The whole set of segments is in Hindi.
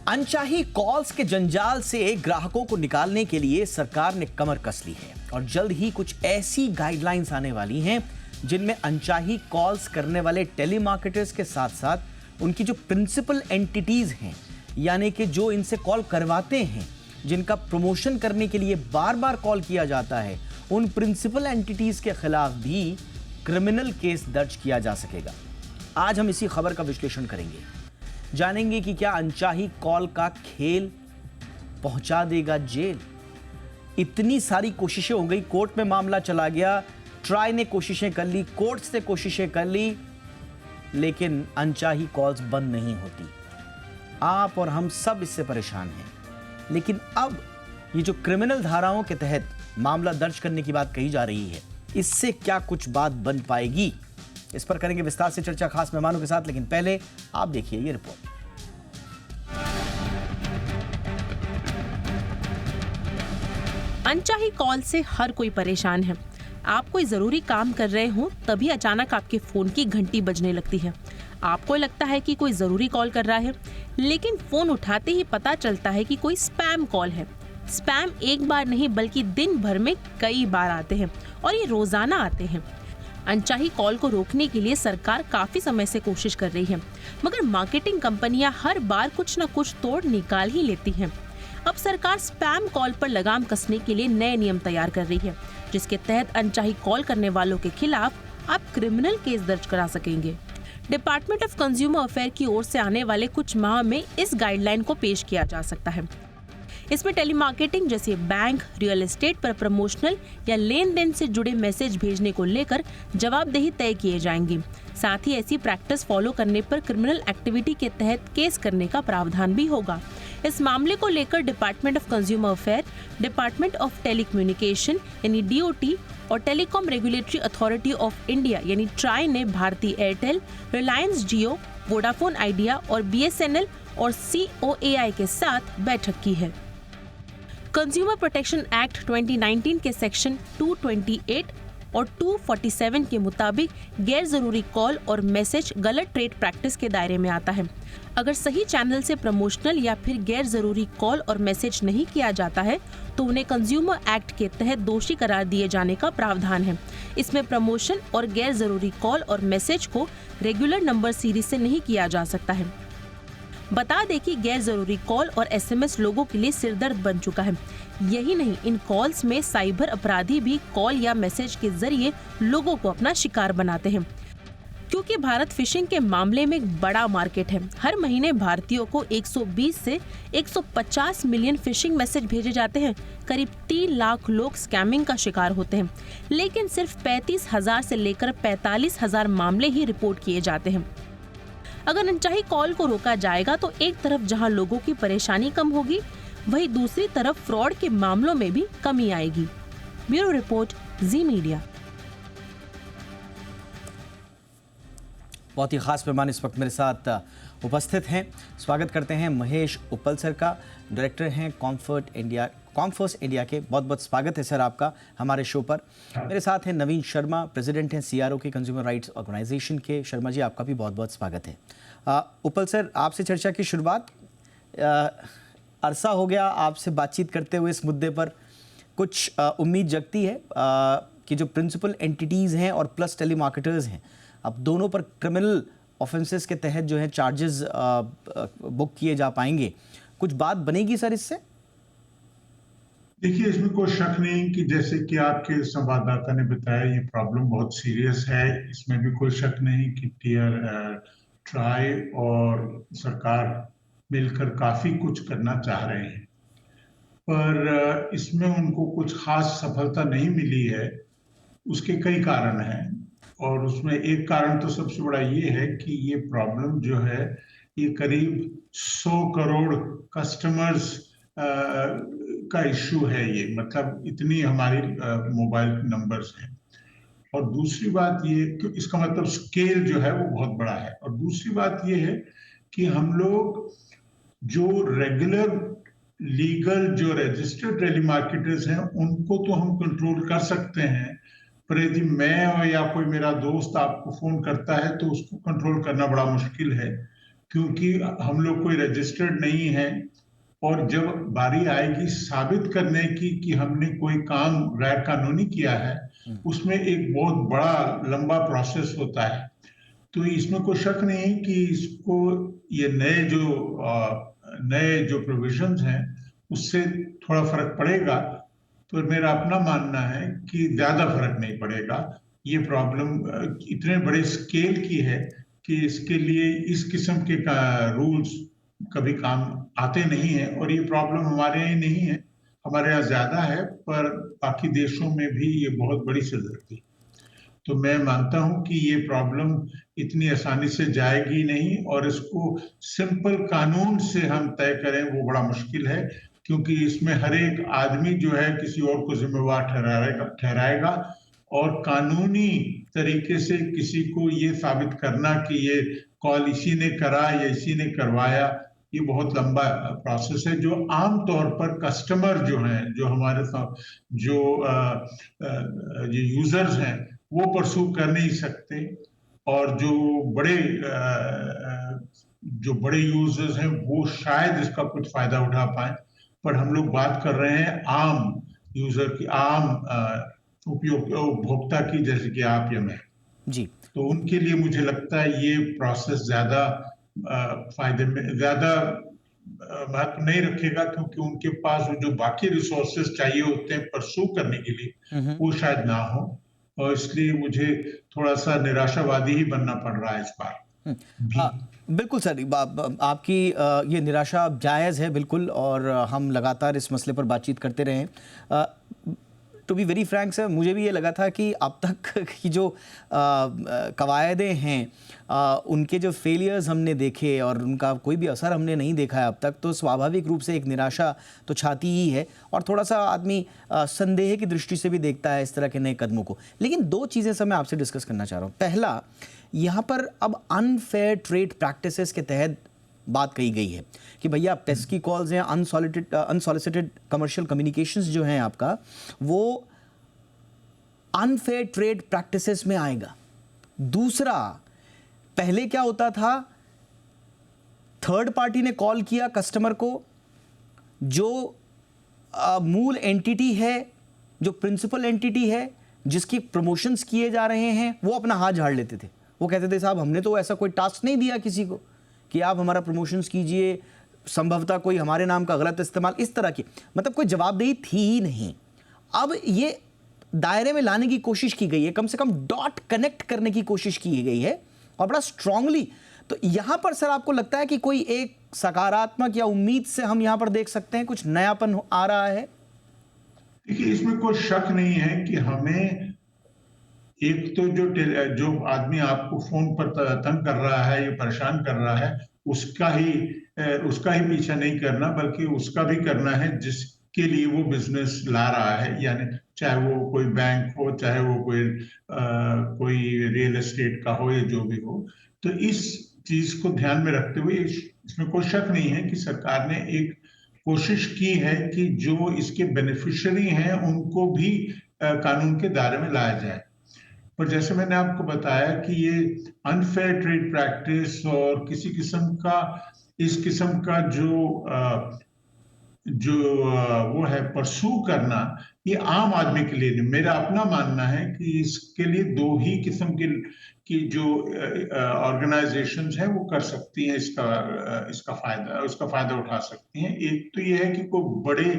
अनचाही कॉल्स के जंजाल से ग्राहकों को निकालने के लिए सरकार ने कमर कस ली है और जल्द ही कुछ ऐसी गाइडलाइंस आने वाली हैं जिनमें अनचाही कॉल्स करने वाले टेलीमार्केटर्स के साथ साथ उनकी जो प्रिंसिपल एंटिटीज हैं, यानी कि जो इनसे कॉल करवाते हैं, जिनका प्रमोशन करने के लिए बार बार कॉल किया जाता है, उन प्रिंसिपल एंटिटीज के खिलाफ भी क्रिमिनल केस दर्ज किया जा सकेगा। आज हम इसी खबर का विश्लेषण करेंगे, जानेंगे कि क्या अनचाही कॉल का खेल पहुंचा देगा जेल। इतनी सारी कोशिशें हो गई, कोर्ट में मामला चला गया, ट्राई ने कोशिशें कर ली, कोर्ट से कोशिशें कर ली, लेकिन अनचाही कॉल्स बंद नहीं होती। आप और हम सब इससे परेशान हैं। लेकिन अब ये जो क्रिमिनल धाराओं के तहत मामला दर्ज करने की बात कही जा रही है, इससे क्या कुछ बात बन पाएगी, इस पर करेंगे विस्तार से चर्चा खास मेहमानों के साथ। लेकिन पहले आप देखिए ये रिपोर्ट। अनचाही कॉल से हर कोई परेशान है। आप कोई जरूरी काम कर रहे हो तभी अचानक आपके फोन की घंटी बजने लगती है। आपको लगता है कि कोई जरूरी कॉल कर रहा है, लेकिन फोन उठाते ही पता चलता है कि कोई स्पैम कॉल है। स्पैम एक बार नहीं बल्कि दिन भर में कई बार आते हैं और ये रोजाना आते हैं। अनचाही कॉल को रोकने के लिए सरकार काफी समय से कोशिश कर रही है, मगर मार्केटिंग कंपनियां हर बार कुछ न कुछ तोड़ निकाल ही लेती हैं। अब सरकार स्पैम कॉल पर लगाम कसने के लिए नए नियम तैयार कर रही है, जिसके तहत अनचाही कॉल करने वालों के खिलाफ आप क्रिमिनल केस दर्ज करा सकेंगे। डिपार्टमेंट ऑफ कंज्यूमर अफेयर की ओर से आने वाले कुछ माह में इस गाइडलाइन को पेश किया जा सकता है। इसमें टेलीमार्केटिंग जैसे बैंक, रियल एस्टेट पर प्रमोशनल या लेन देन से जुड़े मैसेज भेजने को लेकर जवाबदेही तय किए जाएंगे। साथ ही ऐसी प्रैक्टिस फॉलो करने पर क्रिमिनल एक्टिविटी के तहत केस करने का प्रावधान भी होगा। इस मामले को लेकर department of consumer affair, department of telecommunication यानी DOT और telecom regulatory authority of India यानी ट्राई ने भारती एयरटेल, रिलायंस जियो, वोडाफोन आइडिया और BSNL और COAI के साथ बैठक की है। कंज्यूमर प्रोटेक्शन एक्ट 2019 के सेक्शन 228 और 247 के मुताबिक गैर जरूरी कॉल और मैसेज गलत ट्रेड प्रैक्टिस के दायरे में आता है। अगर सही चैनल से प्रमोशनल या फिर गैर जरूरी कॉल और मैसेज नहीं किया जाता है तो उन्हें कंज्यूमर एक्ट के तहत दोषी करार दिए जाने का प्रावधान है। इसमें प्रमोशन और गैर जरूरी कॉल और मैसेज को रेगुलर नंबर सीरीज से नहीं किया जा सकता है। बता दें कि गैर जरूरी कॉल और SMS लोगों के लिए सिरदर्द बन चुका है। यही नहीं, इन कॉल्स में साइबर अपराधी भी कॉल या मैसेज के जरिए लोगों को अपना शिकार बनाते हैं। क्योंकि भारत फिशिंग के मामले में एक बड़ा मार्केट है, हर महीने भारतीयों को 120 से 150 मिलियन फिशिंग मैसेज भेजे जाते हैं। करीब 3 लाख लोग स्कैमिंग का शिकार होते हैं, लेकिन सिर्फ 35,000 से लेकर 45,000 मामले ही रिपोर्ट किए जाते हैं। अगर अनचाही कॉल को रोका जाएगा तो एक तरफ जहां लोगों की परेशानी कम होगी, वहीं दूसरी तरफ फ्रॉड के मामलों में भी कमी आएगी। ब्यूरो रिपोर्ट, जी मीडिया। बहुत ही खास मेहमान इस वक्त मेरे साथ उपस्थित हैं। स्वागत करते हैं महेश उपलसर का, डायरेक्टर हैं कॉमफर्स इंडिया के। बहुत बहुत स्वागत है सर आपका हमारे शो पर। मेरे साथ हैं नवीन शर्मा, प्रेसिडेंट हैं CRO के, कंज्यूमर राइट्स ऑर्गेनाइजेशन के। शर्मा जी, आपका भी बहुत बहुत स्वागत है। उपल सर, आपसे चर्चा की शुरुआत। अरसा हो गया आपसे बातचीत करते हुए इस मुद्दे पर। कुछ उम्मीद जगती है कि जो प्रिंसिपल एंटिटीज़ हैं और प्लस टेलीमार्केटर्स हैं, अब दोनों पर क्रिमिनल ऑफेंसेस के तहत जो है चार्जेस बुक किए जा पाएंगे। कुछ बात बनेगी सर इससे? देखिए, इसमें कोई शक नहीं कि जैसे कि आपके संवाददाता ने बताया, ये प्रॉब्लम बहुत सीरियस है। इसमें भी कोई शक नहीं कि ट्राई और सरकार मिलकर काफी कुछ करना चाह रहे हैं, पर इसमें उनको कुछ खास सफलता नहीं मिली है। उसके कई कारण हैं और उसमें एक कारण तो सबसे बड़ा ये है कि ये प्रॉब्लम जो है, ये करीब 100 करोड़ कस्टमर्स का इश्यू है। ये मतलब इतनी हमारी मोबाइल नंबर्स हैं। और दूसरी बात ये कि इसका मतलब स्केल जो है वो बहुत बड़ा है। और दूसरी बात ये है कि हम लोग जो रेगुलर लीगल जो रजिस्टर्ड टेलीमार्केटर्स हैं उनको तो हम कंट्रोल कर सकते हैं, पर यदि मैं या कोई मेरा दोस्त आपको फोन करता है तो उसको कंट्रोल करना बड़ा मुश्किल है, क्योंकि हम लोग कोई रजिस्टर्ड नहीं है, और जब बारी आएगी साबित करने की कि हमने कोई काम गैर कानूनी किया है, उसमें एक बहुत बड़ा लंबा प्रोसेस होता है। तो इसमें कोई शक नहीं कि इसको ये नए जो प्रोविजंस हैं उससे थोड़ा फर्क पड़ेगा, पर मेरा अपना मानना है कि ज्यादा फर्क नहीं पड़ेगा। ये प्रॉब्लम इतने बड़े स्केल की है कि इसके लिए इस किस्म के रूल्स कभी काम आते नहीं है, और ये प्रॉब्लम हमारे यहाँ नहीं है, हमारे यहाँ ज्यादा है, पर बाकी देशों में भी ये बहुत बड़ी सिलसिला थी। तो मैं मानता हूं कि ये प्रॉब्लम इतनी आसानी से जाएगी नहीं, और इसको सिंपल कानून से हम तय करें वो बड़ा मुश्किल है, क्योंकि इसमें हर एक आदमी जो है किसी और को जिम्मेवार ठहराएगा, और कानूनी तरीके से किसी को ये साबित करना कि ये कॉल इसी ने करा या इसी ने करवाया, ये बहुत लंबा प्रोसेस है, जो आम तौर पर कस्टमर जो हैं, जो हमारे साथ जो यूजर्स हैं, वो परसू कर नहीं सकते, और जो बड़े यूजर्स हैं वो शायद इसका कुछ फायदा उठा पाए, पर हम लोग बात कर रहे हैं आम यूजर की, आम उपभोक्ता की, जैसे कि आप या मैं जी। तो उनके लिए मुझे लगता है ये प्रोसेस ज्यादा फायदे में ज्यादा महत्व नहीं रखेगा, क्योंकि उनके पास जो बाकी रिसोर्सेज चाहिए होते हैं परसू करने के लिए वो शायद ना हो, और इसलिए मुझे थोड़ा सा निराशावादी ही बनना पड़ रहा है इस बार भी। बिल्कुल सर, आपकी ये निराशा जायज़ है बिल्कुल, और हम लगातार इस मसले पर बातचीत करते रहे हैं। To be very frank sir, मुझे भी ये लगा था कि अब तक की जो कवायदें हैं, उनके जो फेलियर्स हमने देखे और उनका कोई भी असर हमने नहीं देखा है अब तक, तो स्वाभाविक रूप से एक निराशा तो छाती ही है, और थोड़ा सा आदमी संदेह की दृष्टि से भी देखता है इस तरह के नए कदमों को। लेकिन दो चीज़ें सर मैं आपसे डिस्कस करना चाह रहा हूँ। पहला, यहाँ पर अब अनफेयर ट्रेड प्रैक्टिसेस के तहत बात कही गई है कि भैया पेस्की कॉल्स हैं, अनसॉलिसिटेड कमर्शियल कम्युनिकेशंस जो हैं आपका, वो अनफेयर ट्रेड प्रैक्टिसेस में आएगा। दूसरा, पहले क्या होता था, थर्ड पार्टी ने कॉल किया कस्टमर को, जो मूल एंटिटी है, जो प्रिंसिपल एंटिटी है, जिसकी प्रमोशंस किए जा रहे हैं, वो अपना हाथ झाड़ लेते थे। वो कहते थे साहब हमने तो ऐसा कोई टास्क नहीं दिया किसी को कि आप हमारा प्रमोशंस कीजिए, संभवतः कोई हमारे नाम का गलत इस्तेमाल, इस तरह की, मतलब कोई जवाबदेही थी ही नहीं। अब ये दायरे में लाने की कोशिश की गई है, कम से कम डॉट कनेक्ट करने की कोशिश की गई है, और बड़ा स्ट्रांगली। तो यहां पर सर आपको लगता है कि कोई एक सकारात्मक या उम्मीद से हम यहां पर देख सकते हैं कुछ नयापन आ रहा है? देखिए, इसमें कोई शक नहीं है कि हमें एक तो जो आदमी आपको फोन पर तंग कर रहा है या परेशान कर रहा है, उसका ही पीछा नहीं करना, बल्कि उसका भी करना है जिसके लिए वो बिजनेस ला रहा है, यानी चाहे वो कोई बैंक हो, चाहे वो कोई रियल एस्टेट का हो, या जो भी हो। तो इस चीज को ध्यान में रखते हुए इसमें कोई शक नहीं है कि सरकार ने एक कोशिश की है कि जो इसके बेनिफिशियरी हैं उनको भी कानून के दायरे में लाया जाए। पर जैसे मैंने आपको बताया कि ये अनफेयर ट्रेड प्रैक्टिस और किसी किस्म का इस किस्म का जो वो है परसू करना, ये आम आदमी के लिए नहीं। मेरा अपना मानना है कि इसके लिए दो ही किस्म की जो ऑर्गेनाइजेशंस हैं वो कर सकती हैं, उसका फायदा उठा सकती हैं। एक तो ये है कि कोई बड़े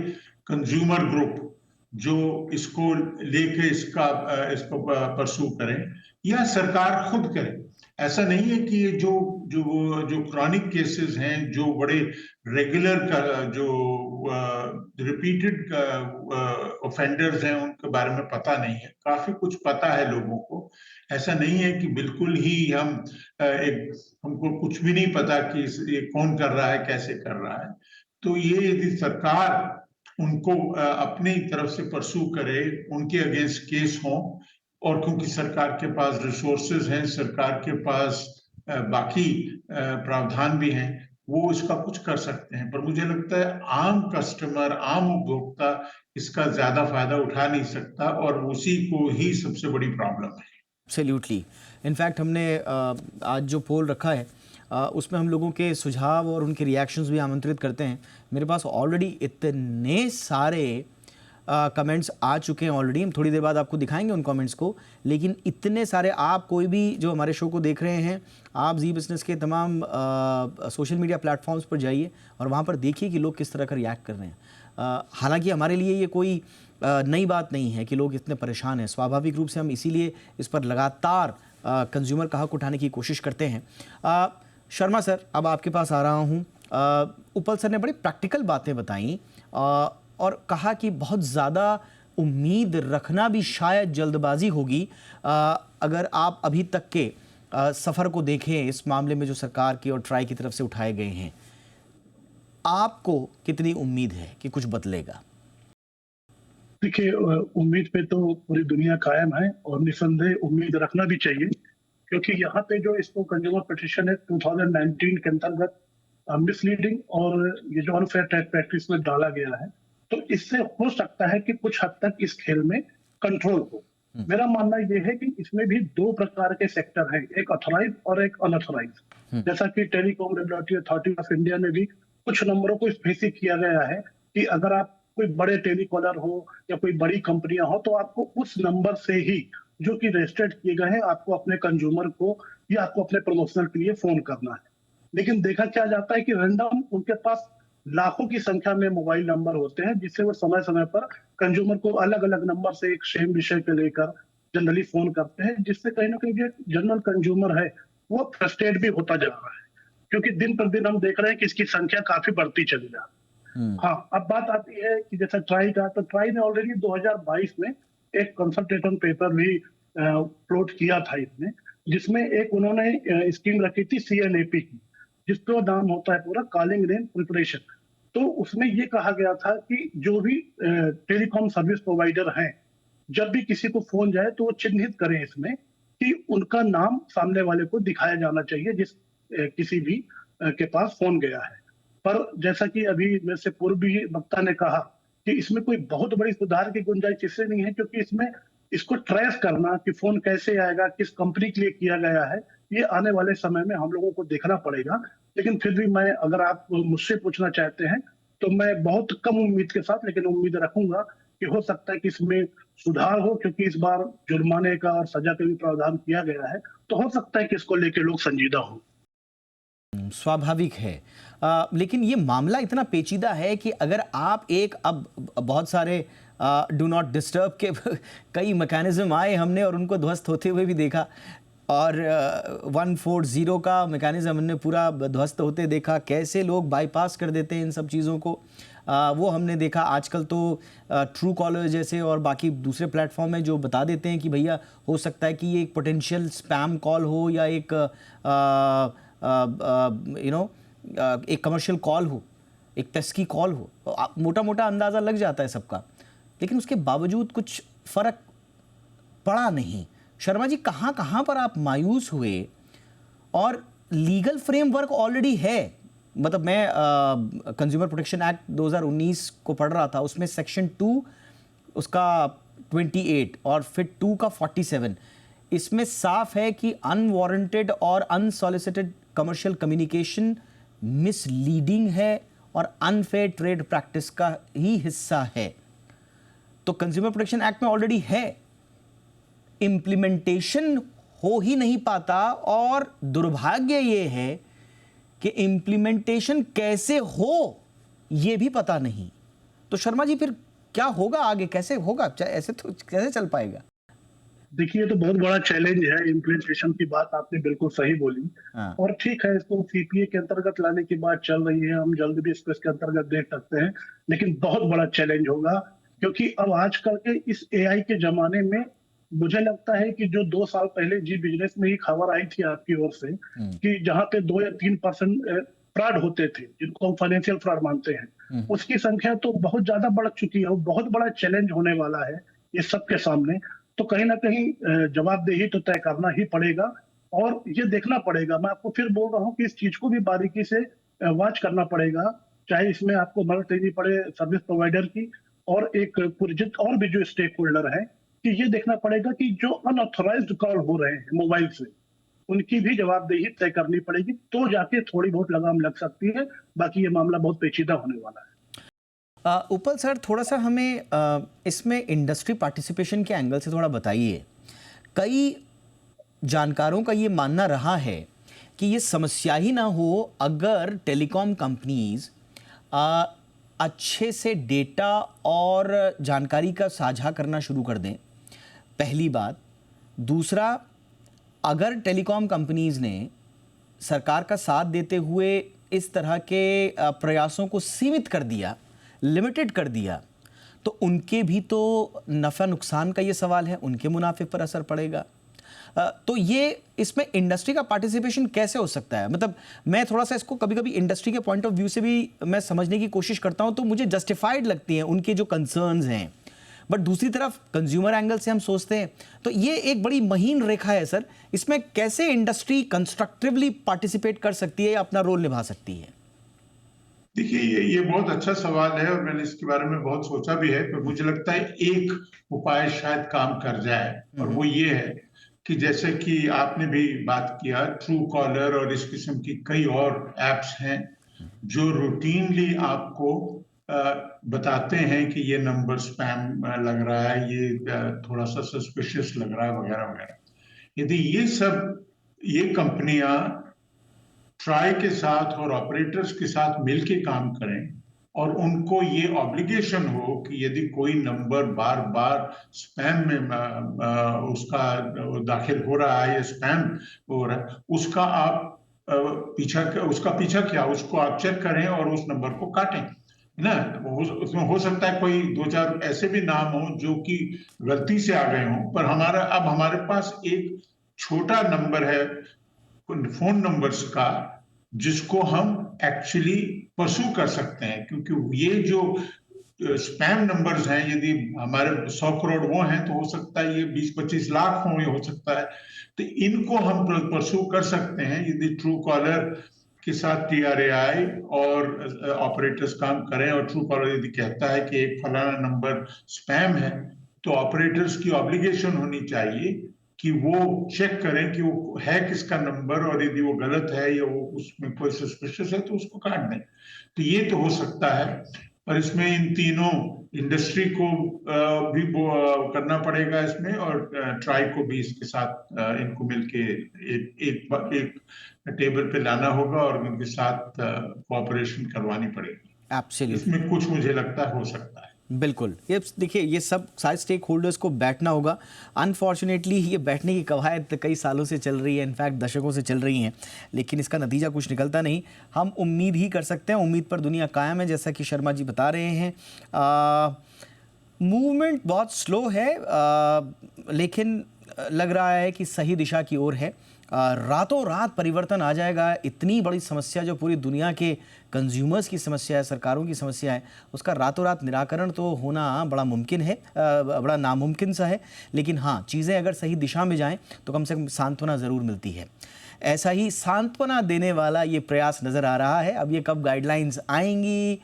कंज्यूमर ग्रुप जो इसको लेके इसको परसू करें, या सरकार खुद करे। ऐसा नहीं है कि ये जो क्रॉनिक केसेस हैं, जो बड़े रेगुलर का जो रिपीटेड ऑफेंडर्स हैं, उनके बारे में पता नहीं है। काफी कुछ पता है लोगों को। ऐसा नहीं है कि बिल्कुल ही हमको कुछ भी नहीं पता कि ये कौन कर रहा है, कैसे कर रहा है। तो ये यदि सरकार उनको अपनी तरफ से परसू करे, उनके अगेंस्ट केस हो, और क्योंकि सरकार के पास रिसोर्सेज हैं, सरकार के पास बाकी प्रावधान भी हैं, वो इसका कुछ कर सकते हैं। पर मुझे लगता है आम कस्टमर, आम उपभोक्ता इसका ज्यादा फायदा उठा नहीं सकता, और उसी को ही सबसे बड़ी प्रॉब्लम है। एब्सोल्युटली। इनफैक्ट हमने आज जो पोल रखा है उसमें हम लोगों के सुझाव और उनके रिएक्शंस भी आमंत्रित करते हैं। मेरे पास ऑलरेडी इतने सारे कमेंट्स आ चुके हैं ऑलरेडी, हम थोड़ी देर बाद आपको दिखाएंगे उन कमेंट्स को, लेकिन इतने सारे आप कोई भी जो हमारे शो को देख रहे हैं, आप जी बिजनेस के तमाम सोशल मीडिया प्लेटफॉर्म्स पर जाइए और वहाँ पर देखिए कि लोग किस तरह का रिएक्ट कर रहे हैं। हालांकि हमारे लिए ये कोई नई बात नहीं है कि लोग इतने परेशान हैं, स्वाभाविक रूप से हम इसीलिए इस पर लगातार कंज्यूमर का हक उठाने की कोशिश करते हैं। शर्मा सर, अब आपके पास आ रहा हूँ। उपल सर ने बड़ी प्रैक्टिकल बातें बताई और कहा कि बहुत ज़्यादा उम्मीद रखना भी शायद जल्दबाजी होगी अगर आप अभी तक के सफ़र को देखें इस मामले में जो सरकार की और ट्राई की तरफ से उठाए गए हैं। आपको कितनी उम्मीद है कि कुछ बदलेगा? देखिए, उम्मीद पे तो पूरी दुनिया कायम है और निसंदेह उम्मीद रखना भी चाहिए, क्योंकि यहाँ पे जो इसको कंज्यूमर पिटीशन एक्ट 2019 के अंतर्गत मिसलीडिंग और ये जो अनफेयर टैक्स प्रैक्टिस में डाला गया है, तो इससे हो सकता है कि कुछ हद तक इस खेल में कंट्रोल हो। मेरा मानना यह है कि इसमें भी दो प्रकार के सेक्टर हैं, एक ऑथराइज और एक अनऑथराइज। जैसा कि telecom regulatory authority of India में भी कुछ नंबरों को स्पेसिफिक किया गया है कि अगर आप कोई बड़े टेलीकॉलर हो या कोई बड़ी कंपनियां हो, तो आपको उस नंबर से ही जो कि रजिस्टर्ड किए गए हैं, आपको अपने कंज्यूमर को या आपको अपने प्रमोशनल के लिए फोन करना है। लेकिन देखा क्या जाता है कि रैंडम उनके पास लाखों की संख्या में मोबाइल नंबर होते हैं, जिससे वो समय समय पर कंज्यूमर को अलग अलग नंबर से एक सेम विषय को लेकर जनरली फोन करते हैं, जिससे कहीं ना कहीं जो जनरल कंज्यूमर है वो फ्रस्ट्रेट भी होता जा रहा है, क्योंकि दिन पर दिन हम देख रहे हैं कि इसकी संख्या काफी बढ़ती चली जा रही है। हाँ, अब बात आती है कि जैसा ट्राई का, तो ट्राई ने ऑलरेडी 2022 में एक कंसल्टेशन पेपर भी फ्लोट किया था इसमें, जिसमें एक उन्होंने स्कीम रखी थी CNAP की, जिसका नाम होता है पूरा कॉलिंग नेम प्रिपरेशन। तो उसमें ये कहा गया था कि जो भी टेलीकॉम सर्विस प्रोवाइडर हैं, जब भी किसी को फोन जाए तो वो चिन्हित करें इसमें कि उनका नाम सामने वाले को दिखाया जाना चाहिए जिस किसी भी के पास फोन गया है। पर जैसा कि अभी मेरे से पूर्व भी वक्ता ने कहा कि इसमें कोई बहुत बड़ी सुधार की गुंजाइश इससे नहीं है, क्योंकि इसमें इसको ट्रेस करना कि फोन कैसे आएगा, किस कंपनी के लिए किया गया है, ये आने वाले समय में हम लोगों को देखना पड़ेगा। लेकिन फिर भी मैं, अगर आप मुझसे पूछना चाहते हैं, तो मैं बहुत कम उम्मीद के साथ लेकिन उम्मीद रखूंगा कि हो सकता है कि इसमें सुधार हो, क्योंकि इस बार जुर्माने का और सजा का भी प्रावधान किया गया है, तो हो सकता है कि इसको लेकर लोग संजीदा हो। स्वाभाविक है, लेकिन ये मामला इतना पेचीदा है कि अगर आप अब बहुत सारे डू नॉट डिस्टर्ब के कई मैकेनिज्म आए हमने और उनको ध्वस्त होते हुए भी देखा, और 140 का मैकेनिज्म हमने पूरा ध्वस्त होते देखा, कैसे लोग बाईपास कर देते हैं इन सब चीज़ों को, वो हमने देखा। आजकल तो ट्रू कॉलर जैसे और बाकी दूसरे प्लेटफॉर्म में जो बता देते हैं कि भैया हो सकता है कि ये एक पोटेंशियल स्पैम कॉल हो या एक एक कमर्शियल कॉल हो, एक टेस्ट की कॉल हो, मोटा मोटा अंदाज़ा लग जाता है सबका, लेकिन उसके बावजूद कुछ फ़र्क पड़ा नहीं। शर्मा जी, कहाँ कहाँ पर आप मायूस हुए? और लीगल फ्रेमवर्क ऑलरेडी है, मतलब मैं कंज्यूमर प्रोटेक्शन एक्ट 2019 को पढ़ रहा था, उसमें सेक्शन 2 उसका 28 और फिर 2 का 47, इसमें साफ है कि अनवारंटेड और अनसॉलिसिटेड कमर्शियल कम्युनिकेशन मिसलीडिंग है और अनफेयर ट्रेड प्रैक्टिस का ही हिस्सा है। तो कंज्यूमर प्रोटेक्शन एक्ट में ऑलरेडी है, इम्प्लीमेंटेशन हो ही नहीं पाता, और दुर्भाग्य ये है कि इम्प्लीमेंटेशन कैसे हो ये भी पता नहीं। तो शर्मा जी, फिर क्या होगा आगे, कैसे होगा? ऐसे तो कैसे चल पाएगा? देखिए, ये तो बहुत बड़ा चैलेंज है। इम्प्लीमेंटेशन की बात आपने बिल्कुल सही बोली। और ठीक है, इसको CPA के अंतर्गत लाने की बात चल रही है, हम जल्द भी इसको इसके अंतर्गत देख सकते हैं, लेकिन बहुत बड़ा चैलेंज होगा, क्योंकि अब आजकल के इस AI के जमाने में मुझे लगता है कि जो 2 साल पहले जी बिजनेस में ही खबर आई थी आपकी ओर से कि जहां पे 2 या 3% फ्रॉड होते थे, जिनको हम फाइनेंशियल फ्रॉड मानते हैं, उसकी संख्या तो बहुत ज्यादा बढ़ चुकी है। बहुत बड़ा चैलेंज होने वाला है ये सबके सामने। तो कहीं ना कहीं जवाबदेही तो तय करना ही पड़ेगा और ये देखना पड़ेगा। मैं आपको फिर बोल रहा हूँ कि इस चीज को भी बारीकी से वॉच करना पड़ेगा, चाहे इसमें आपको मदद लेनी पड़े सर्विस प्रोवाइडर की और एक पुरजित और भी जो स्टेक होल्डर है, कि ये देखना पड़ेगा कि जो अनऑथराइज्ड कॉल हो रहे हैं मोबाइल से, उनकी भी जवाबदेही तय करनी पड़ेगी, तो जाके थोड़ी बहुत लगाम लग सकती है। बाकी ये मामला बहुत पेचीदा होने वाला है। उपल सर, थोड़ा सा हमें इसमें इंडस्ट्री पार्टिसिपेशन के एंगल से थोड़ा बताइए। कई जानकारों का ये मानना रहा है कि ये समस्या ही ना हो अगर टेलीकॉम कंपनीज अच्छे से डेटा और जानकारी का साझा करना शुरू कर दें, पहली बात। दूसरा, अगर टेलीकॉम कंपनीज ने सरकार का साथ देते हुए इस तरह के प्रयासों को सीमित कर दिया, लिमिटेड कर दिया, तो उनके भी तो नफ़ा नुकसान का ये सवाल है, उनके मुनाफे पर असर पड़ेगा। तो ये इसमें इंडस्ट्री का पार्टिसिपेशन कैसे हो सकता है? मतलब मैं थोड़ा सा इसको कभी कभी इंडस्ट्री के पॉइंट ऑफ व्यू से भी मैं समझने की कोशिश करता हूं, तो मुझे जस्टिफाइड लगती हैं उनके जो कंसर्न्स हैं। बट दूसरी तरफ कंज्यूमर एंगल से हम सोचते हैं तो ये एक बड़ी महीन रेखा है सर। इसमें कैसे इंडस्ट्री कंस्ट्रक्टिवली पार्टिसिपेट कर सकती है या अपना रोल निभा सकती है? देखिए, ये बहुत अच्छा सवाल है और मैंने इसके बारे में बहुत सोचा भी है। पर मुझे लगता है एक उपाय शायद काम कर जाए, और वो ये है कि जैसे कि आपने भी बात किया, ट्रू कॉलर और इस किस्म की कई और एप्स हैं जो रूटीनली आपको बताते हैं कि ये नंबर स्पैम लग रहा है, ये थोड़ा सा सस्पिशियस लग रहा है, वगैरह वगैरह। यदि ये कंपनियां ट्राई के साथ और ऑपरेटर्स के साथ मिलके काम करें और उनको ये ऑब्लिगेशन हो कि यदि कोई नंबर बार बार स्पैम में उसका दाखिल हो रहा है या स्पैम हो रहा है, उसका पीछा क्या, उसको आप चेक करें और उस नंबर को काटें ना। उसमें हो सकता है कोई 2-4 ऐसे भी नाम हो जो कि गलती से आ गए हों, पर हमारे पास एक छोटा नंबर है फोन नंबर्स का जिसको हम एक्चुअली परसू कर सकते हैं, क्योंकि ये जो स्पैम नंबर्स हैं, यदि हमारे 100 करोड़ वो हैं तो हो सकता है ये 20-25 लाख हों, ये हो सकता है। तो इनको हम परसू कर सकते हैं यदि ट्रू कॉलर के साथ TRAI और ऑपरेटर्स काम करें। और ट्रू कॉलर यदि कहता है कि एक फलाना नंबर स्पैम है, तो ऑपरेटर्स की ऑब्लिगेशन होनी चाहिए कि वो चेक करें कि वो है किसका नंबर, और यदि वो गलत है या वो उसमें कोई सस्पिशियस है तो उसको काट दें। तो ये तो हो सकता है, पर इसमें इन तीनों इंडस्ट्री को भी करना पड़ेगा इसमें, और ट्राई को भी इसके साथ इनको मिलके एक टेबल पे लाना होगा और उनके साथ कोऑपरेशन करवानी पड़ेगी। एब्सोल्युटली, इसमें कुछ मुझे लगता है हो सकता है। बिल्कुल। ये देखिए, ये सब सारे स्टेक होल्डर्स को बैठना होगा। अनफॉर्चुनेटली ये बैठने की कवायद कई सालों से चल रही है, इनफैक्ट दशकों से चल रही हैं, लेकिन इसका नतीजा कुछ निकलता नहीं। हम उम्मीद ही कर सकते हैं, उम्मीद पर दुनिया कायम है, जैसा कि शर्मा जी बता रहे हैं। मूवमेंट बहुत स्लो है, लेकिन लग रहा है कि सही दिशा की ओर है। रातों रात परिवर्तन आ जाएगा। इतनी बड़ी समस्या जो पूरी दुनिया के कंज्यूमर्स की समस्या है, सरकारों की समस्या है, उसका रातों रात निराकरण तो होना बड़ा मुमकिन है, बड़ा नामुमकिन सा है। लेकिन हाँ, चीज़ें अगर सही दिशा में जाएं तो कम से कम सांत्वना ज़रूर मिलती है। ऐसा ही सांत्वना देने वाला ये प्रयास नज़र आ रहा है। अब ये कब गाइडलाइंस आएंगी,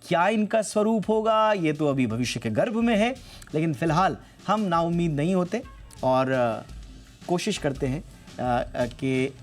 क्या इनका स्वरूप होगा, ये तो अभी भविष्य के गर्भ में है। लेकिन फ़िलहाल हम नाउम्मीद नहीं होते और कोशिश करते हैं कि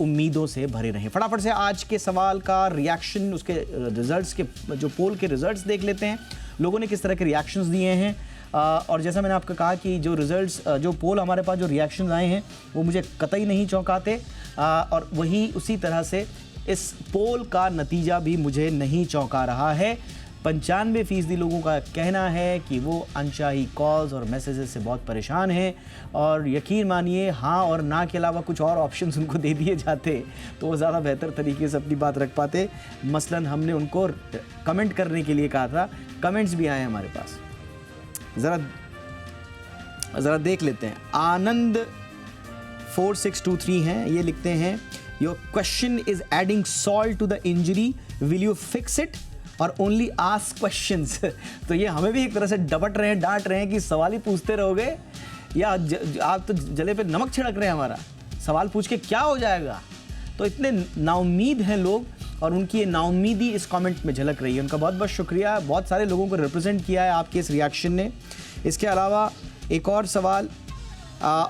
उम्मीदों से भरे रहें। फटाफट से आज के सवाल का रिएक्शन, उसके रिजल्ट्स के जो पोल के रिजल्ट्स देख लेते हैं, लोगों ने किस तरह के रिएक्शंस दिए हैं। और जैसा मैंने आपको कहा कि जो रिजल्ट्स, जो पोल हमारे पास जो रिएक्शंस आए हैं वो मुझे कतई नहीं चौंकाते, और वही उसी तरह से इस पोल का नतीजा भी मुझे नहीं चौंका रहा है। 95% लोगों का कहना है कि वो अनचाही कॉल्स और मैसेजेस से बहुत परेशान हैं, और यकीन मानिए हाँ और ना के अलावा कुछ और ऑप्शंस उनको दे दिए जाते तो वो ज़्यादा बेहतर तरीके से अपनी बात रख पाते। मसलन हमने उनको कमेंट करने के लिए कहा था, कमेंट्स भी आए हमारे पास, ज़रा देख लेते हैं। आनंद 4623 हैं, ये लिखते हैं, your question is adding salt to the injury, will you fix it or only ask questions. तो ये हमें भी एक तरह से डपट रहे हैं, डांट रहे हैं कि सवाल ही पूछते रहोगे या आप तो जले पे नमक छिड़क रहे हैं, हमारा सवाल पूछ के क्या हो जाएगा। तो इतने नाउम्मीद हैं लोग, और उनकी ये नाउम्मीदी इस कमेंट में झलक रही है। उनका बहुत बहुत शुक्रिया, बहुत सारे लोगों को रिप्रेजेंट किया है आपके इस रिएक्शन ने। इसके अलावा एक और सवाल,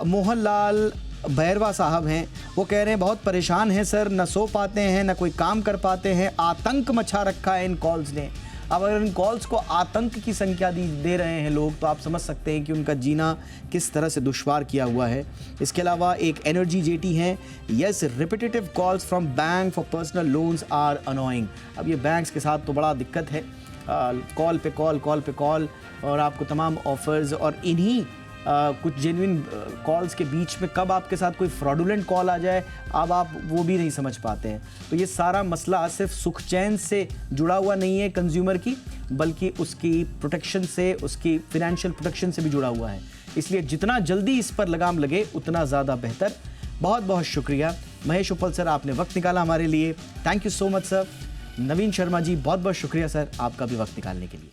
मोहनलाल भैरवा साहब हैं, वो कह रहे हैं बहुत परेशान हैं सर, न सो पाते हैं न कोई काम कर पाते हैं, आतंक मचा रखा है इन कॉल्स ने। अब अगर इन कॉल्स को आतंक की संख्या दे रहे हैं लोग, तो आप समझ सकते हैं कि उनका जीना किस तरह से दुश्वार किया हुआ है। इसके अलावा एक एनर्जी जेटी हैं, yes repetitive calls from bank for personal loans are annoying. अब ये बैंक्स के साथ तो बड़ा दिक्कत है, कॉल पे कॉल और आपको तमाम ऑफर्स, और इन्हीं कुछ जेन्युइन कॉल्स के बीच में कब आपके साथ कोई फ्रॉडुलेंट कॉल आ जाए, अब आप वो भी नहीं समझ पाते हैं। तो ये सारा मसला सिर्फ सुख चैन से जुड़ा हुआ नहीं है कंज्यूमर की, बल्कि उसकी प्रोटेक्शन से, उसकी फिनेंशियल प्रोटेक्शन से भी जुड़ा हुआ है। इसलिए जितना जल्दी इस पर लगाम लगे उतना ज़्यादा बेहतर। बहुत बहुत शुक्रिया महेश उपल सर, आपने वक्त निकाला हमारे लिए। Thank you so much sir. Naveen Sharma ji, बहुत बहुत शुक्रिया सर आपका भी वक्त निकालने के लिए।